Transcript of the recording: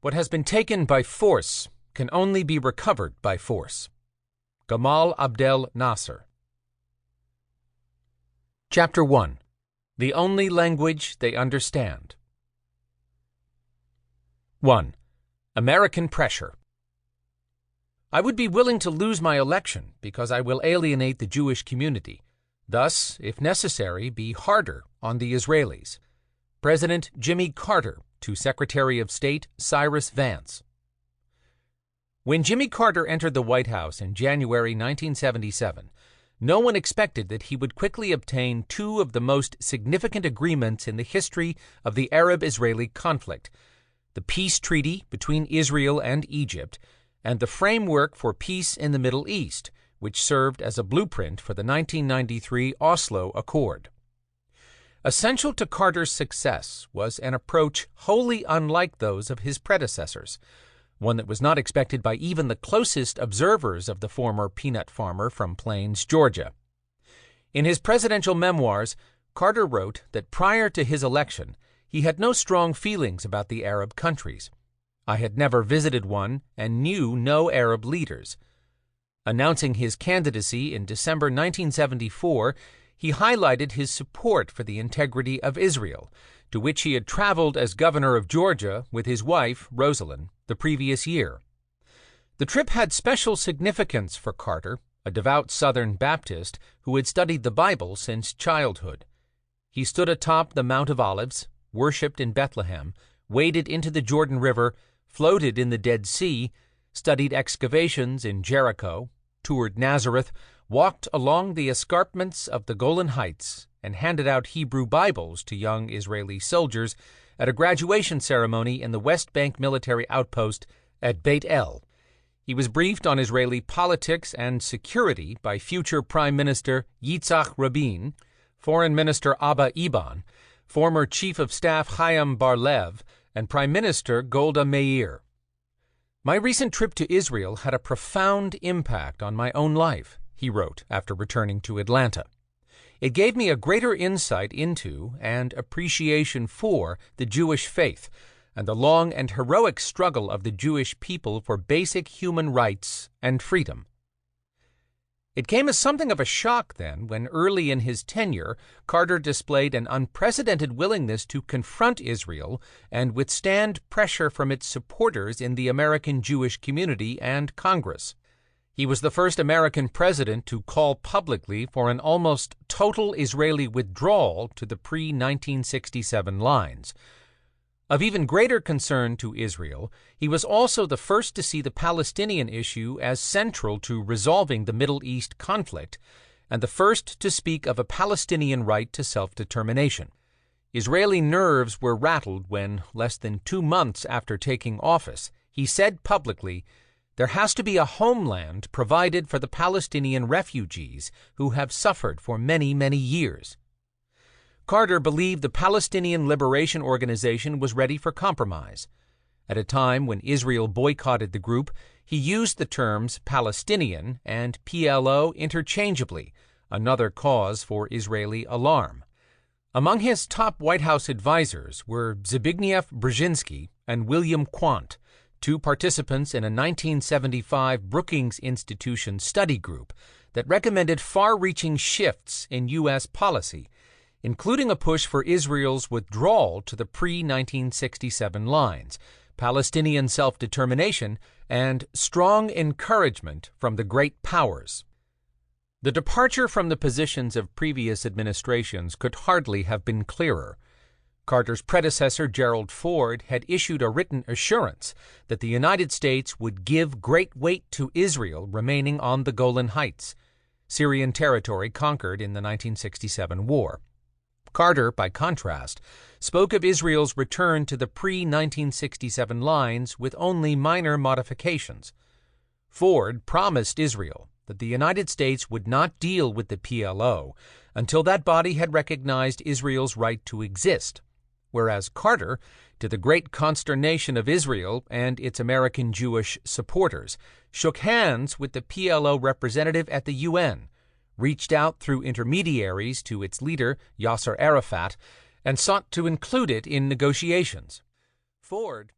What has been taken by force can only be recovered by force. Gamal Abdel Nasser. Chapter 1. The Only Language They Understand. 1. American Pressure. I would be willing to lose my election because I will alienate the Jewish community, thus, if necessary, be harder on the Israelis. President Jimmy Carter to Secretary of State Cyrus Vance. When Jimmy Carter entered the White House in January 1977, no one expected that he would quickly obtain two of the most significant agreements in the history of the Arab-Israeli conflict: the peace treaty between Israel and Egypt, and the framework for peace in the Middle East, which served as a blueprint for the 1993 Oslo Accord. Essential to Carter's success was an approach wholly unlike those of his predecessors, one that was not expected by even the closest observers of the former peanut farmer from Plains, Georgia. In his presidential memoirs, Carter wrote that prior to his election, he had no strong feelings about the Arab countries. I had never visited one and knew no Arab leaders. Announcing his candidacy in December 1974, he highlighted his support for the integrity of Israel, to which he had traveled as governor of Georgia with his wife, Rosalind, the previous year. The trip had special significance for Carter, a devout Southern Baptist who had studied the Bible since childhood. He stood atop the Mount of Olives, worshipped in Bethlehem, waded into the Jordan River, floated in the Dead Sea, studied excavations in Jericho, toured Nazareth, walked along the escarpments of the Golan Heights, and handed out Hebrew Bibles to young Israeli soldiers at a graduation ceremony in the West Bank military outpost at Beit El. He was briefed on Israeli politics and security by future Prime Minister Yitzhak Rabin, Foreign Minister Abba Eban, former Chief of Staff Chaim Bar-Lev, and Prime Minister Golda Meir. My recent trip to Israel had a profound impact on my own life, he wrote after returning to Atlanta. It gave me a greater insight into and appreciation for the Jewish faith and the long and heroic struggle of the Jewish people for basic human rights and freedom. It came as something of a shock then when early in his tenure, Carter displayed an unprecedented willingness to confront Israel and withstand pressure from its supporters in the American Jewish community and Congress. He was the first American president to call publicly for an almost total Israeli withdrawal to the pre-1967 lines. Of even greater concern to Israel, he was also the first to see the Palestinian issue as central to resolving the Middle East conflict, and the first to speak of a Palestinian right to self-determination. Israeli nerves were rattled when, less than 2 months after taking office, he said publicly, "There has to be a homeland provided for the Palestinian refugees who have suffered for many, many years." Carter believed the Palestinian Liberation Organization was ready for compromise. At a time when Israel boycotted the group, he used the terms Palestinian and PLO interchangeably, another cause for Israeli alarm. Among his top White House advisers were Zbigniew Brzezinski and William Quandt, two participants in a 1975 Brookings Institution study group that recommended far-reaching shifts in U.S. policy, including a push for Israel's withdrawal to the pre-1967 lines, Palestinian self-determination, and strong encouragement from the great powers. The departure from the positions of previous administrations could hardly have been clearer. Carter's predecessor, Gerald Ford, had issued a written assurance that the United States would give great weight to Israel remaining on the Golan Heights, Syrian territory conquered in the 1967 war. Carter, by contrast, spoke of Israel's return to the pre-1967 lines with only minor modifications. Ford promised Israel that the United States would not deal with the PLO until that body had recognized Israel's right to exist, whereas Carter, to the great consternation of Israel and its American Jewish supporters, shook hands with the PLO representative at the UN, reached out through intermediaries to its leader, Yasser Arafat, and sought to include it in negotiations. Ford